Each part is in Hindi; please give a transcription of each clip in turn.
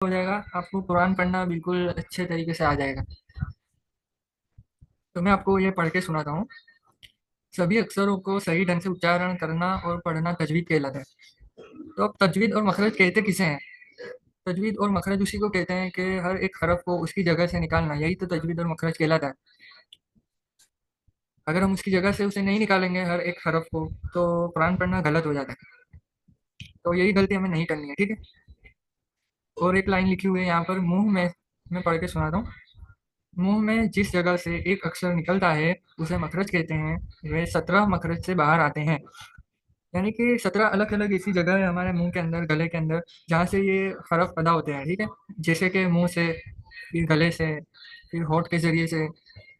हो जाएगा, आपको कुरान पढ़ना बिल्कुल अच्छे तरीके से आ जाएगा। तो मैं आपको ये पढ़ के सुनाता हूँ। सभी अक्षरों को सही ढंग से उच्चारण करना और पढ़ना तजवीद कहलाता है। तो अब तजवीद और मखरज कहते किसे हैं? तजवीद और मखरज उसी को कहते हैं कि हर एक हरफ को उसकी जगह से निकालना, यही तो तजवीद और मखरज कहलाता है। अगर हम उसकी जगह से उसे नहीं निकालेंगे हर एक हरफ को, तो कुरान पढ़ना गलत हो जाता है। तो यही गलती हमें नहीं करनी है, ठीक है। और एक लाइन लिखी हुई है यहाँ पर, मुंह में, मैं पढ़ के सुनाता हूँ। मुंह में जिस जगह से एक अक्षर निकलता है उसे मखरज कहते हैं। वे 17 मखरज से बाहर आते हैं। यानी कि 17 अलग अलग ऐसी जगह है हमारे मुंह के अंदर, गले के अंदर, जहाँ से ये हरफ अदा होते हैं, ठीक है। जैसे कि मुंह से, फिर गले से, फिर होठ के जरिए से,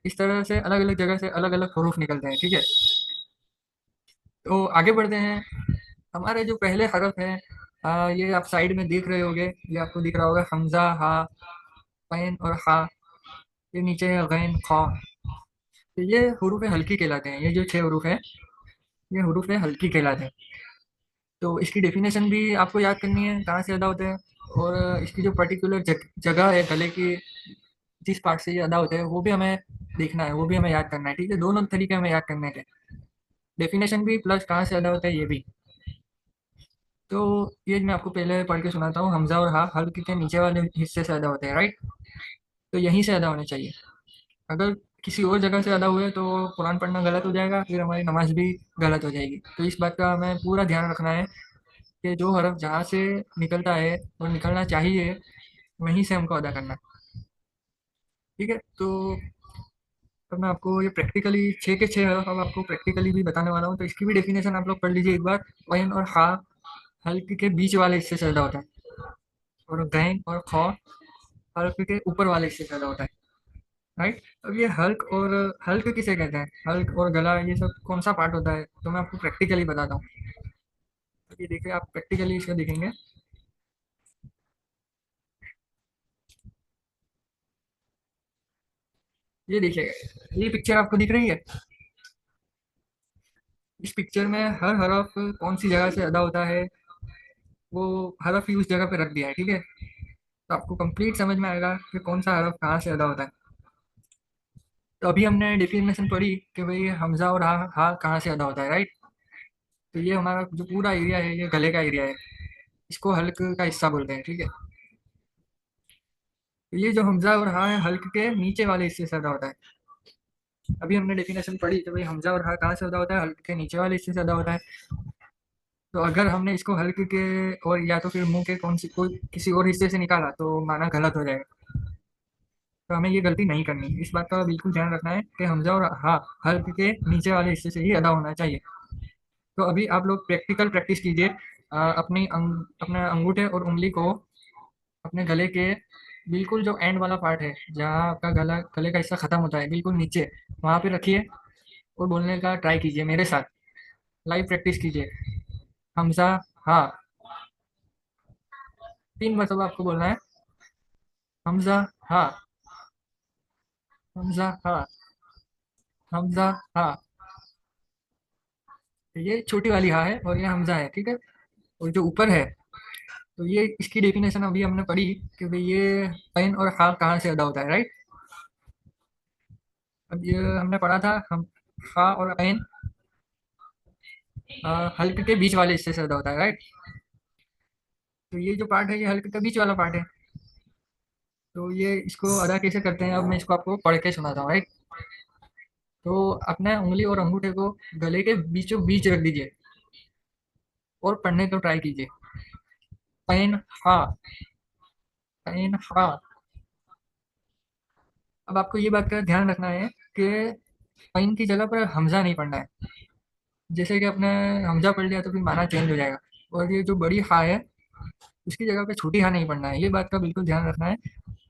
इस तरह से अलग अलग जगह से अलग अलग हरूफ निकलते हैं, ठीक है। तो आगे बढ़ते हैं। हमारे जो पहले हरफ है, ये आप साइड में देख रहे होगे, ये आपको दिख रहा होगा, हमजा, हा, पैन और हा। ये नीचे है गैन, खा। तो ये हरूफ हल्की कहलाते हैं। ये जो 6 हरूफ है, ये हरूफ हल्की कहलाते हैं। तो इसकी डेफिनेशन भी आपको याद करनी है, कहाँ से अदा होते हैं। और इसकी जो पर्टिकुलर जगह है गले की, जिस पार्ट से ये अदा होते हैं, वो भी हमें देखना है, वो भी हमें याद करना है, ठीक है। दोनों तरीके हमें याद करने के, डेफिनेशन भी प्लस कहाँ से अदा होता है ये भी। तो ये मैं आपको पहले पढ़ के सुनाता हूँ। हमजा और हा हल्क के नीचे वाले हिस्से से अदा होते हैं, राइट। तो यहीं से अदा होने चाहिए। अगर किसी और जगह से अदा हुए तो कुरान पढ़ना गलत हो जाएगा, फिर हमारी नमाज भी गलत हो जाएगी। तो इस बात का हमें पूरा ध्यान रखना है कि जो हरफ जहाँ से निकलता है और निकलना चाहिए, वहीं से हमको अदा करना है, ठीक है। तो अब मैं आपको ये प्रैक्टिकली 6 के 6 हरफ अब आपको प्रैक्टिकली भी बताने वाला हूँ। तो इसकी भी डेफिनेशन आप लोग पढ़ लीजिए एक बार। वैन और हा हल्क के बीच वाले हिस्से से अदा होता है, और गैन और खौ हल्क के ऊपर वाले हिस्से से अदा होता है, राइट। अब ये हल्क और हल्क किसे कहते हैं, हल्क और गला, ये सब कौन सा पार्ट होता है, तो मैं आपको प्रैक्टिकली बताता हूँ। तो ये देखिए, आप प्रैक्टिकली इसको देखेंगे। ये देखिएगा, ये पिक्चर आपको दिख रही है। इस पिक्चर में हर हरफ कौन सी जगह से अदा होता है, वो हरफ ही उस जगह पे रख दिया है, ठीक है। तो आपको कंप्लीट समझ में आएगा कि कौन सा हरफ कहाँ से अदा होता है। तो अभी हमने डेफिनेशन पढ़ी कि भाई हमजा और हा हा कहाँ से अदा होता है, राइट। तो ये हमारा जो पूरा एरिया है, ये गले का एरिया है। इसको हल्क का हिस्सा बोलते हैं, ठीक है। तो ये जो हमजा और हा है, हल्क के नीचे वाले हिस्से से अदा होता है। अभी हमने डेफिनेशन पढ़ी कि भाई हमजा और हा कहाँ से अदा होता है, हल्क के नीचे वाले हिस्से से अदा होता है। तो अगर हमने इसको हल्क के और या तो फिर मुंह के कौन सी कोई किसी और हिस्से से निकाला तो माना गलत हो जाएगा। तो हमें ये गलती नहीं करनी, इस बात का बिल्कुल ध्यान रखना है कि हमजा और हा हल्क के नीचे वाले हिस्से से ही अदा होना चाहिए। तो अभी आप लोग प्रैक्टिकल प्रैक्टिस कीजिए। अपने अंगूठे और उंगली को अपने गले के बिल्कुल जो एंड वाला पार्ट है, जहाँ आपका गले का हिस्सा खत्म होता है, बिल्कुल नीचे, वहाँ पे रखिए और बोलने का ट्राई कीजिए मेरे साथ। लाइव प्रैक्टिस कीजिए। हमजा, हा, 3 मरतबा आपको बोलना है। हमजा, हा, हमजा, हा, हमजा, हा। ये छोटी वाली हा है और ये हमजा है, ठीक है। और जो ऊपर है, तो ये इसकी डेफिनेशन अभी हमने पढ़ी कि भाई ये पैन और हा कहाँ से अदा होता है, राइट। अब ये हमने पढ़ा था, हम हा और पैन हल्क के बीच वाले हिस्से से अदा होता है, राइट। तो ये जो पार्ट है, ये हल्क के बीच वाला पार्ट है। तो ये इसको अदा कैसे करते हैं, अब मैं इसको आपको पढ़ के सुनाता हूँ, राइट। तो अपने उंगली और अंगूठे को गले के बीचों बीच रख दीजिए और पढ़ने को ट्राई कीजिए। पैन, हा, पैन, हा। अब आपको ये बात का ध्यान रखना है कि पैन की जगह पर हमजा नहीं पढ़ना है। जैसे कि अपने हमजा पढ़ लिया तो फिर माना चेंज हो जाएगा। और ये जो बड़ी हा है, उसकी जगह पे छोटी हा नहीं पढ़ना है, ये बात का बिल्कुल ध्यान रखना है।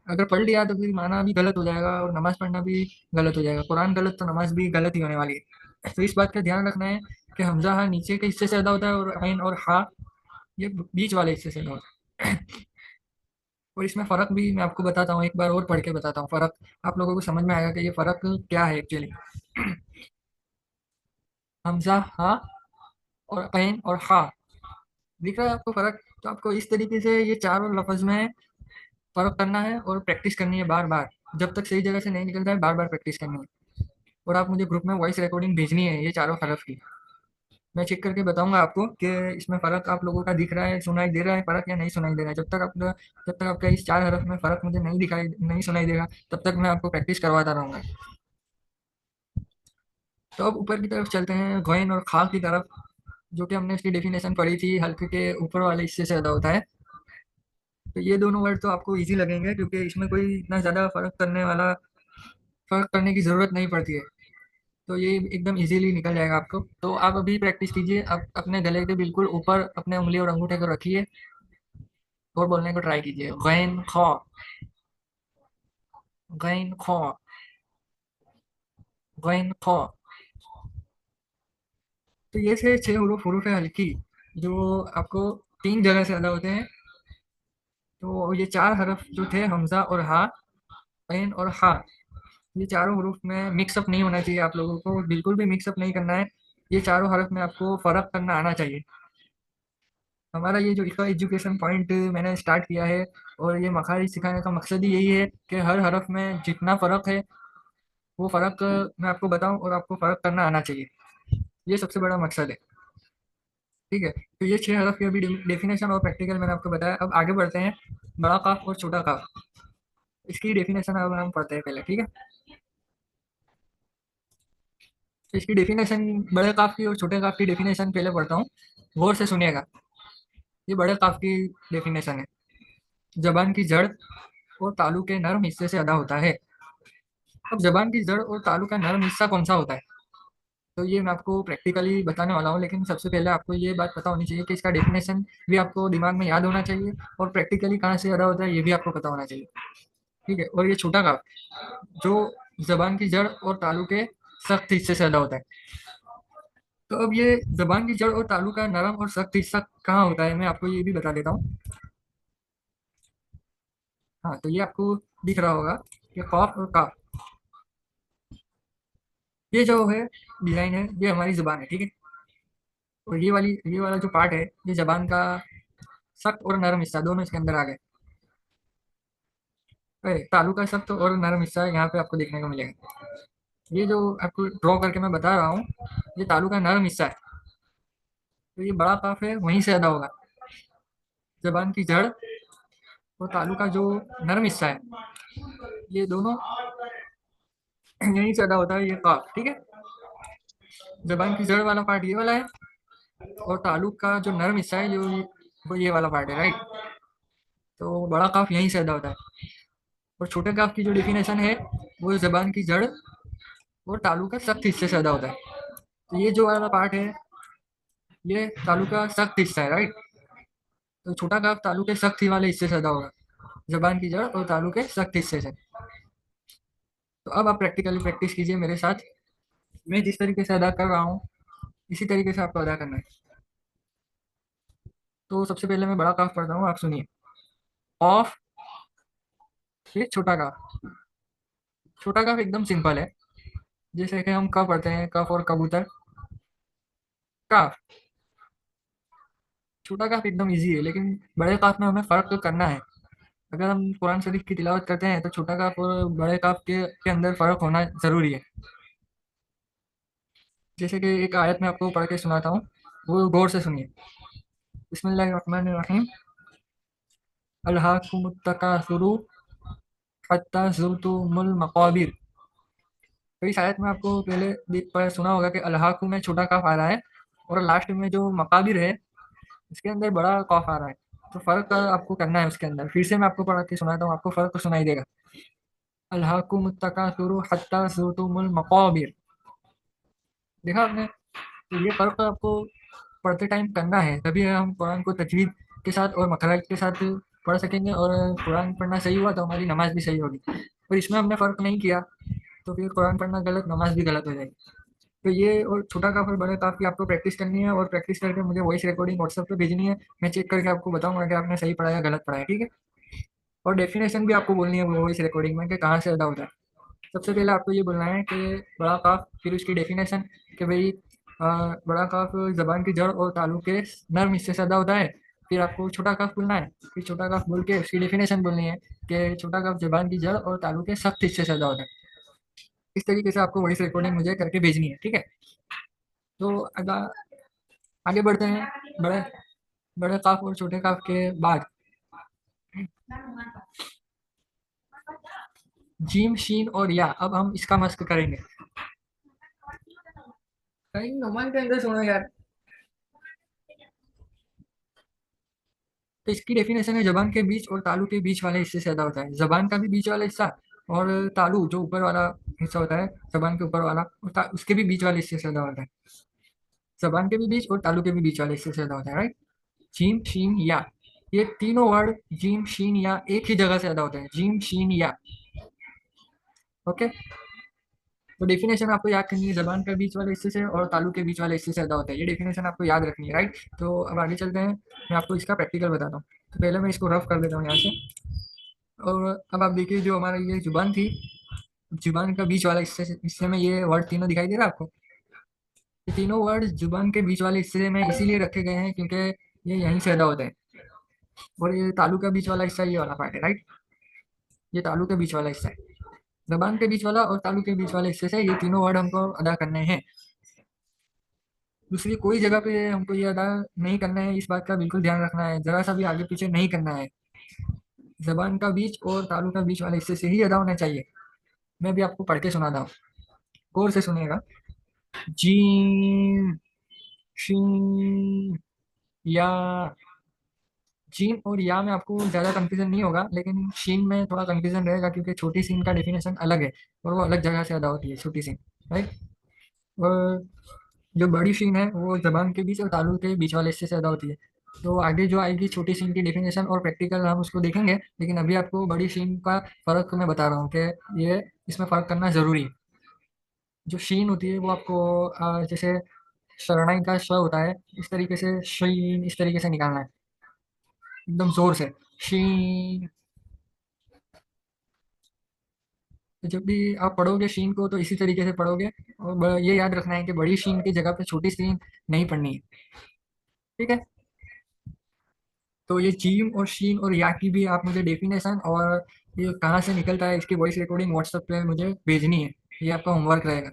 अगर पढ़ लिया तो फिर माना भी गलत हो जाएगा और नमाज पढ़ना भी गलत हो जाएगा। कुरान गलत तो नमाज भी गलत ही होने वाली है। तो इस बात का ध्यान रखना है कि हमजा हा नीचे के हिस्से से अदा होता है और आइन और हा ये बीच वाले हिस्से से अदा होता है। और इसमें फ़र्क भी मैं आपको बताता हूँ, एक बार और पढ़ के बताता हूँ फ़र्क। आप लोगों को समझ में आएगा कि ये फ़र्क क्या है एक्चुअली। हमजा, हा और पैन और हा, दिख रहा है आपको फ़र्क। तो आपको इस तरीके से ये चारों लफ्ज़ में फ़र्क करना है और प्रैक्टिस करनी है बार बार। जब तक सही जगह से नहीं निकलता है बार बार प्रैक्टिस करनी है। और आप मुझे ग्रुप में वॉइस रिकॉर्डिंग भेजनी है ये चारों हरफ की। मैं चेक करके बताऊंगा आपको कि इसमें फ़र्क आप लोगों का दिख रहा है, सुनाई दे रहा है फ़र्क या नहीं सुनाई दे रहा है। जब तक आपका इस चार हरफ में फ़र्क मुझे नहीं सुनाई देगा, तब तक मैं आपको प्रैक्टिस करवाता रहूँगा। तो अब ऊपर की तरफ चलते हैं, घोइन और खा की तरफ, जो कि हमने इसकी डेफिनेशन पढ़ी थी, हल्के के ऊपर वाले हिस्से से अदा होता है। तो ये दोनों वर्ड तो आपको इजी लगेंगे, क्योंकि इसमें कोई इतना ज़्यादा फ़र्क करने की ज़रूरत नहीं पड़ती है। तो ये एकदम इजीली निकल जाएगा आपको। तो आप अभी प्रैक्टिस कीजिए, आप अपने गले के बिल्कुल ऊपर अपने उंगली और अंगूठे को रखिए और बोलने को ट्राई कीजिए, गैन खौ, गैन खौ, गैन खौ। तो ये से छह हुरूफ है हल्की, जो आपको तीन जगह से अदा होते हैं। तो ये चार हरफ जो थे, हमजा और हा, ऐन और हा, ये चारों हरूफ में मिक्सअप नहीं होना चाहिए। आप लोगों को बिल्कुल भी मिक्सअप नहीं करना है। ये चारों हरफ में आपको फ़र्क करना आना चाहिए। हमारा ये जो इका एजुकेशन पॉइंट मैंने स्टार्ट किया है, और ये मखारिज सिखाने का मकसद ही यही है कि हर हरफ में जितना फ़र्क है वो फ़र्क मैं आपको बताऊं और आपको फ़र्क करना आना चाहिए। ये सबसे बड़ा मकसद है। ठीक है, तो ये छह हरफ की अभी डेफिनेशन और प्रैक्टिकल मैंने आपको बताया। अब आगे बढ़ते हैं, बड़ा काफ और छोटा काफ, इसकी डेफिनेशन अब हम पढ़ते हैं पहले। ठीक है, तो इसकी डेफिनेशन, बड़े काफ की और छोटे काफ की डेफिनेशन पहले पढ़ता हूँ, गौर से सुनिएगा। ये बड़े काफ की डेफिनेशन है, जबान की जड़ और तालु के नर्म हिस्से से अदा होता है। अब जबान की जड़ और तालु का नर्म हिस्सा कौन सा होता है, तो ये मैं आपको प्रैक्टिकली बताने वाला हूँ। लेकिन सबसे पहले आपको ये बात पता होनी चाहिए कि इसका डेफिनेशन भी आपको दिमाग में याद होना चाहिए, और प्रैक्टिकली कहाँ से अदा होता है ये भी आपको पता होना चाहिए। ठीक है, और ये छोटा काफ, जो जबान की जड़ और तालु के सख्त हिस्से से अदा होता है। तो अब ये जबान की जड़ और तालु का नरम और सख्त हिस्सा कहाँ होता है, मैं आपको ये भी बता देता हूँ। हाँ, तो ये आपको दिख रहा होगा कि कॉफ और काफ, ये जो है डिजाइन है, ये हमारी जुबान है। ठीक है, और ये वाला जो पार्ट है, ये जबान का सख्त और नरम हिस्सा दोनों इसके अंदर आ गए। तालु का सख्त और नरम हिस्सा यहाँ पे आपको देखने को मिलेगा। ये जो आपको ड्रॉ करके मैं बता रहा हूँ, ये तालु का नरम हिस्सा है। तो ये बड़ा काफ है, वहीं से अदा होगा। जबान की जड़ और तालु का जो नरम हिस्सा है, ये दोनों यहीं से अदा होता है, ये काफ। ठीक है, जबान की जड़ वाला पार्ट ये वाला है, और तालु का जो नरम हिस्सा है, जो वो ये वाला पार्ट है, राइट। तो बड़ा काफ यहीं से अदा होता है। और छोटे काफ की जो डेफिनेशन है, वो जबान की जड़ और तालु का सख्त हिस्से से अदा होता है। तो ये जो वाला पार्ट है, ये तालु का सख्त हिस्सा है, राइट। तो छोटा काफ तालु के सख्त ही वाले हिस्से से अदा होगा, जबान की जड़ और तालु के सख्त हिस्से से। तो अब आप प्रैक्टिकली प्रैक्टिस कीजिए मेरे साथ। मैं जिस तरीके से अदा कर रहा हूँ, इसी तरीके से आपको अदा करना है। तो सबसे पहले मैं बड़ा काफ पढ़ता हूँ, आप सुनिए। ऑफ, फिर छोटा काफ। छोटा काफ एकदम सिंपल है, जैसे कि हम कब पढ़ते हैं, कफ और कबूतर, काफ। छोटा काफ एकदम इजी है, लेकिन बड़े काफ में हमें फ़र्क तो करना है। अगर हम कुरान शरीफ की तिलावत करते हैं, तो छोटा काफ और बड़े काफ के अंदर फ़र्क होना ज़रूरी है। जैसे कि एक आयत में आपको पढ़ के सुनाता हूँ, वो गौर से सुनिए। बिस्मिल्लाहिर्रहमानिर्रहीम, अल्हाकुमुत तकासुरु हत्ता ज़ुरतुमुल मक़ाबिर। तो इस आयत में आपको पहले पर सुना होगा कि अल्हाकु में छोटा काफ आ रहा है, और लास्ट में जो मकाबिर है, इसके अंदर बड़ा कॉफ आ रहा है। तो फ़र्क आपको करना है उसके अंदर। फिर से मैं आपको पढ़ के सुनाता हूँ, आपको फ़र्क सुनाई देगा। अल्हाकुमुत तकासुरु हत्ता ज़ुरतुमुल मक़ाबिर। देखा आपने, तो ये फ़र्क आपको पढ़ते टाइम करना है, तभी हम कुरान को तजवीद के साथ और मखराज के साथ पढ़ सकेंगे, और कुरान पढ़ना सही हुआ तो हमारी नमाज भी सही होगी। और इसमें हमने फ़र्क नहीं किया, तो फिर कुरान पढ़ना गलत, नमाज भी गलत हो जाएगी। तो ये और छोटा काफ और बड़े काफ की आपको प्रैक्टिस करनी है, और प्रैक्टिस करके मुझे वॉइस रिकॉर्डिंग व्हाट्सएप पे भेजनी है। मैं चेक करके आपको बताऊंगा कि आपने सही पढ़ा या गलत पढ़ा है। ठीक है, और डेफिनेशन भी आपको बोलनी है वॉइस रिकॉर्डिंग में कि कहाँ से अदा होता है। सबसे पहले आपको ये बोलना है कि बड़ा काफ, फिर उसकी डेफिनेशन कि भाई बड़ा काफ जबान की जड़ और तालु के नर्म हिस्से से अदा होता है। फिर आपको छोटा कफ बोलना है, फिर छोटा कफ बोल के उसकी डेफिनेशन बोलनी है कि छोटा कफ जबान की जड़ और तालू के सख्त हिस्से से ज्यादा होता है। इस तरीके से आपको वॉइस रिकॉर्डिंग मुझे करके भेजनी है, ठीक है। तो अगर आगे बढ़ते हैं, बड़े बड़े काफ और छोटे काफ के बाद जीम शीन और या, अब हम इसका मस्क करेंगे। कहीं नोमान के अंदर सुनो यार। तो इसकी डेफिनेशन है, जबान के बीच और तालू के बीच वाले हिस्से से ज्यादा होता है। जबान का भी बीच वाला हिस्सा और तालू जो ऊपर वाला हिस्सा होता है, जबान के ऊपर वाला और उसके भी बीच वाले हिस्से से ज्यादा होता है। जबान के भी बीच और तालू के भी बीच वाले हिस्से से ज्यादा होता है, राइट। जिम शीन या, ये तीनों वर्ड जिम शीन या एक ही जगह से ज्यादा होते हैं, जिम शीन या। ओके। तो डेफिनेशन आपको याद करनी है, जबान के बीच वाले हिस्से से और तालू के बीच वाले हिस्से से ज्यादा होता है, ये डेफिनेशन आपको याद रखनी है, राइट। तो अब आगे चलते हैं, मैं आपको इसका प्रैक्टिकल बताता हूँ। तो पहले मैं इसको रफ कर देता हूँ यहाँ से। और अब आप देखिए, जो हमारा ये जुबान थी, जुबान का बीच वाला हिस्से में ये वर्ड तीनों दिखाई दे रहा है आपको। ये तीनों वर्ड जुबान के बीच वाले हिस्से में इसीलिए रखे गए हैं क्योंकि ये यहीं से अदा होते हैं। और ये तालू का बीच वाला हिस्सा ये वाला पार्ट है, राइट। ये तालू के बीच वाला हिस्सा है। जबान के बीच वाला और तालू के बीच वाले हिस्से से ये तीनों वर्ड हमको अदा करने हैं। दूसरी कोई जगह पे हमको ये अदा नहीं करना है, इस बात का बिल्कुल ध्यान रखना है, जरा सा भी आगे पीछे नहीं करना है। जबान का बीच और तालू का बीच वाले हिस्से से ही अदा होना चाहिए। मैं भी आपको पढ़ के सुनाता हूँ, गौर से सुनिएगा। जीम शीन या। जीम और या में आपको ज़्यादा कंफ्यूजन नहीं होगा, लेकिन शीन में थोड़ा कंफ्यूजन रहेगा क्योंकि छोटी सीन का डेफिनेशन अलग है और वो अलग जगह से अदा होती है, छोटी सीन, राइट। और जो बड़ी शीन है वो जबान के बीच और तालू के बीच वाले हिस्से से अदा होती है। तो आगे जो आएगी छोटी शीन की डेफिनेशन और प्रैक्टिकल, हम उसको देखेंगे, लेकिन अभी आपको बड़ी शीन का फ़र्क मैं बता रहा हूँ कि ये इसमें फ़र्क करना ज़रूरी है। जो शीन होती है वो आपको जैसे शरणाई का श होता है, इस तरीके से शीन इस तरीके से निकालना है, एकदम जोर से, शीन। तो जब भी आप पढ़ोगे शीन को तो इसी तरीके से पढ़ोगे। और ये याद रखना है कि बड़ी शीन की जगह पे छोटी शीन नहीं पढ़नी है, ठीक है। तो ये जीम और शीन और या की भी आप मुझे डेफिनेशन और ये कहाँ से निकलता है इसकी वॉइस रिकॉर्डिंग व्हाट्सएप पे मुझे भेजनी है, ये आपका होमवर्क रहेगा।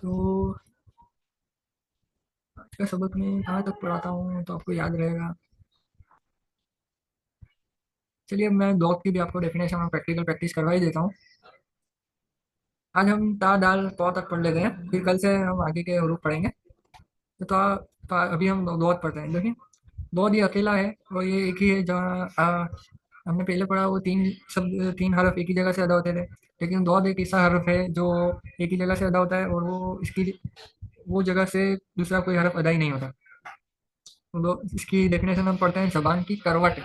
तो आज का सबक मैं कहाँ तक पढ़ाता हूँ तो आपको याद रहेगा। चलिए, अब मैं ब्लॉग की भी आपको डेफिनेशन और प्रैक्टिकल प्रैक्टिस करवा ही देता हूँ। आज हम ता दाल पौ तक पढ़ लेते हैं, फिर कल से हम आगे के हरूफ पढ़ेंगे। तो अभी हम दौद पढ़ते हैं, देखिए। दौद ये अकेला है और ये एक ही है जहाँ हमने पहले पढ़ा वो तीन शब्द, तीन हरफ एक ही जगह से अदा होते थे। लेकिन दौद एक ऐसा हरफ है जो एक ही जगह से अदा होता है और वो इसकी वो जगह से दूसरा कोई हरफ अदा ही नहीं होता। तो इसकी डेफिनेशन हम पढ़ते हैं, जबान की करवट।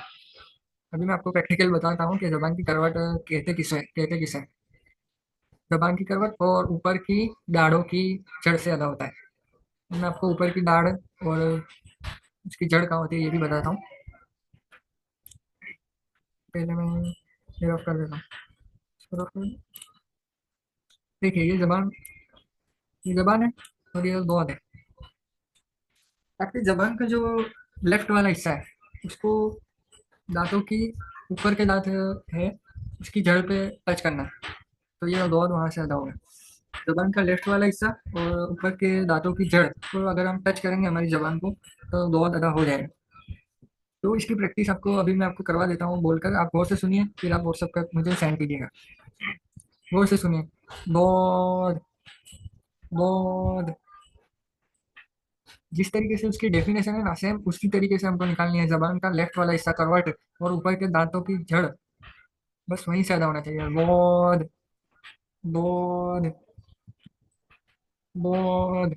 अभी मैं आपको प्रैक्टिकल बताता हूँ कि जबान की करवट कहते किसे। जबान की करवट और ऊपर की दाढ़ों की जड़ से अदा होता है। मैं आपको ऊपर की दाढ़ और उसकी जड़ कहाँ होती है ये भी बताता हूँ। पहले मैं ये रफ कर देता हूँ। रफ कर- देखिए, ये जबान है और ये बहुत है। आपकी जबान का जो लेफ्ट वाला हिस्सा है उसको दांतों की ऊपर के दांत है उसकी जड़ पे टच करना है, तो ये दौड़ वहां से अदा होगा। जबान का लेफ्ट वाला हिस्सा और ऊपर के दांतों की जड़ को अगर हम टच करेंगे हमारी जबान को, तो दौड़ अदा हो जाएगा। तो इसकी प्रैक्टिस आपको अभी मैं आपको करवा देता हूँ बोलकर, आप गौर से सुनिए, फिर आप व्हाट्सएप पर मुझे सेंड कीजिएगा। गौर से सुनिए। दौड़, दौड़। जिस तरीके से उसकी डेफिनेशन है ना, सेम उसी तरीके से हमको निकालनी है। जबान का लेफ्ट वाला हिस्सा करवट और ऊपर के दांतों की जड़, बस वहीं से अदा होना चाहिए। दौड़, दौड़, दौड़,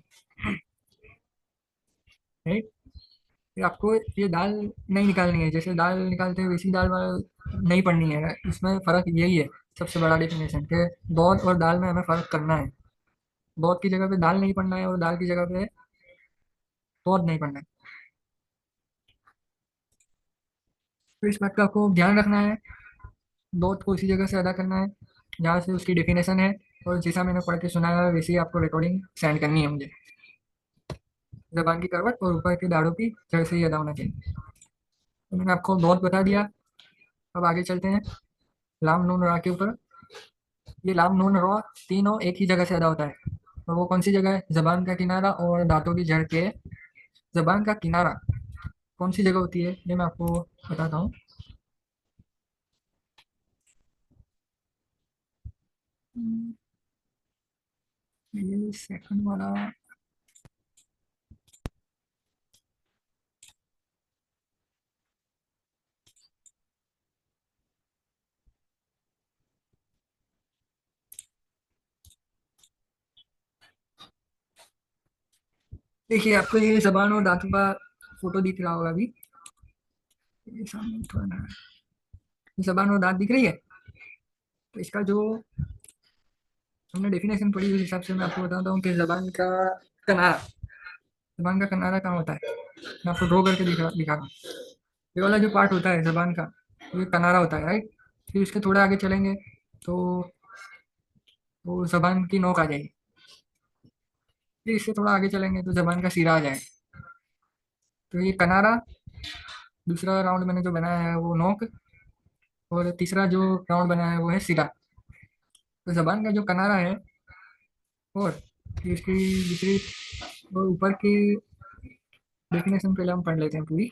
राइट। फिर आपको ये दाल नहीं निकालनी है, जैसे दाल निकालते हैं वैसी दाल नहीं पढ़नी है। इसमें फ़र्क यही है, सबसे बड़ा डेफिनेशन के दौध और दाल में हमें फ़र्क करना है। दौध की जगह पे दाल नहीं पढ़ना है और दाल की जगह पे दौध नहीं पढ़ना है। तो इस बात का आपको ध्यान रखना है, दौध को उसी जगह से अदा करना है जहाँ से उसकी डेफिनेशन है, और जैसा मैंने पढ़ के सुनाया है वैसे ही आपको रिकॉर्डिंग सेंड करनी है मुझे। जबान की करवट और ऊपर की दाढ़ों की जड़ से ही अदा होना चाहिए। तो मैंने आपको बहुत बता दिया। अब आगे चलते हैं लाम नून रा के ऊपर। ये लाम नून रा तीनों एक ही जगह से अदा होता है, और वो कौन सी जगह है? जबान का किनारा और दांतों की जड़ के जबान का किनारा कौन सी जगह होती है, ये मैं आपको बताता हूँ। ये सेकंड वाला, देखिए आपको ये जबान और दांतों का फोटो दिख रहा होगा अभी। ये सामने थोड़ा ना, जबान और दांत दिख रही है। तो इसका जो हमने डेफिनेशन पढ़ी उस हिसाब से मैं आपको बताता हूँ कि कनारा जबान का कनारा कहाँ होता है। मैं आपको ड्रॉ करके दिखा रहा हूँ। ये वाला जो पार्ट होता है जबान का, ये कनारा होता है, राइट। फिर इसके थोड़ा आगे चलेंगे तो वो जबान की नोक आ जाएगी। फिर इससे थोड़ा आगे चलेंगे तो जबान का सिरा आ जाएगा। तो ये कनारा, दूसरा राउंड मैंने जो बनाया है वो नोक, और तीसरा जो राउंड बनाया है वो है सिरा। तो जबान का जो कनारा है, और फिर इसकी दूसरी और ऊपर की डेफिनेशन पहले हम पढ़ लेते हैं पूरी।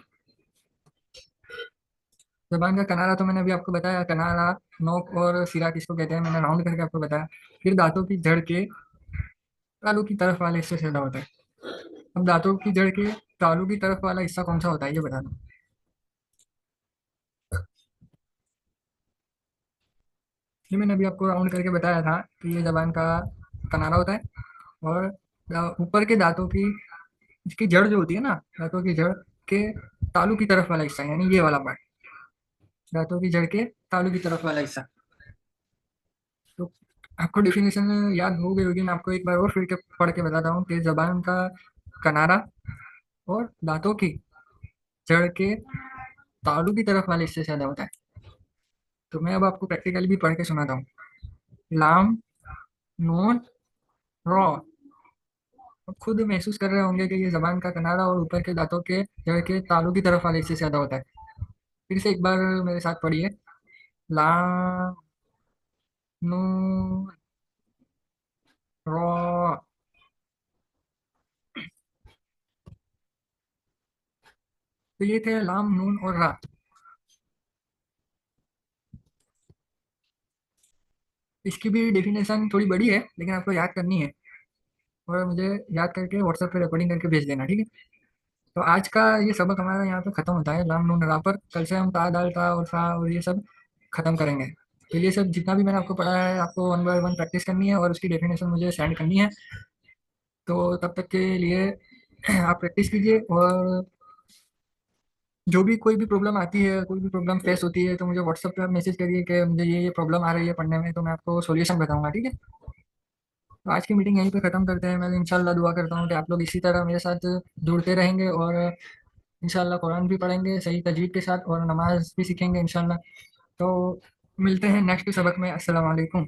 जबान का किनारा तो मैंने अभी आपको बताया, किनारा नोक और सिरा किसको कहते हैं मैंने राउंड करके आपको बताया। फिर दांतों की जड़ के तालू की तरफ वाले हिस्से से ज्यादा होता है। अब दांतों की जड़ के तालू की तरफ वाला हिस्सा कौन सा होता है ये बता दो। ये मैंने अभी आपको राउंड करके बताया था कि ये जबान का किनारा होता है, और ऊपर के दांतों की इसकी जड़ जो होती है ना, दांतों की जड़ के तालू की तरफ वाला हिस्सा, यानी ये वाला पार्ट, दांतों की जड़ के तालू की तरफ वाला हिस्सा। तो आपको डेफिनेशन याद हो गई होगी, मैं आपको एक बार और फिर के पढ़ के बताता हूँ कि जबान का किनारा और दांतों की जड़ के तालू की तरफ वाले हिस्से से ज्यादा होता है। तो मैं अब आपको प्रैक्टिकली भी पढ़ के सुनाता हूँ। लाम नून रॉ। अब खुद महसूस कर रहे होंगे कि ये जबान का किनारा और ऊपर के दांतों के जड़ के तालू की तरफ वाले हिस्से से ज्यादा होता है। फिर से एक बार मेरे साथ पढ़िए। लाम नून रॉ। तो ये थे लाम नून और रा। इसकी भी डेफिनेशन थोड़ी बड़ी है लेकिन आपको याद करनी है, और मुझे याद करके व्हाट्सएप पे रिकॉर्डिंग करके भेज देना, ठीक है। तो आज का ये सबक हमारा यहाँ पे खत्म होता है लाम नून रा पर। कल से हम ता दाल ता और सा और ये सब खत्म करेंगे। तो ये सब जितना भी मैंने आपको पढ़ा है आपको वन बाय वन प्रैक्टिस करनी है और उसकी डेफिनेशन मुझे सेंड करनी है। तो तब तक के लिए आप प्रैक्टिस कीजिए, और जो भी कोई भी प्रॉब्लम आती है, कोई भी प्रॉब्लम फेस होती है, तो मुझे व्हाट्सएप पे आप मैसेज करिए कि मुझे ये प्रॉब्लम आ रही है पढ़ने में, तो मैं आपको सॉल्यूशन बताऊंगा, ठीक है। तो आज की मीटिंग यहीं पे ख़त्म करते हैं। मैं इंशाल्लाह दुआ करता हूँ कि आप लोग इसी तरह मेरे साथ जुड़ते रहेंगे, और इंशाल्लाह कुरान भी पढ़ेंगे सही तजवीद के साथ और नमाज भी सीखेंगे इंशाल्लाह। तो मिलते हैं नेक्स्ट सबक में। अस्सलाम वालेकुम।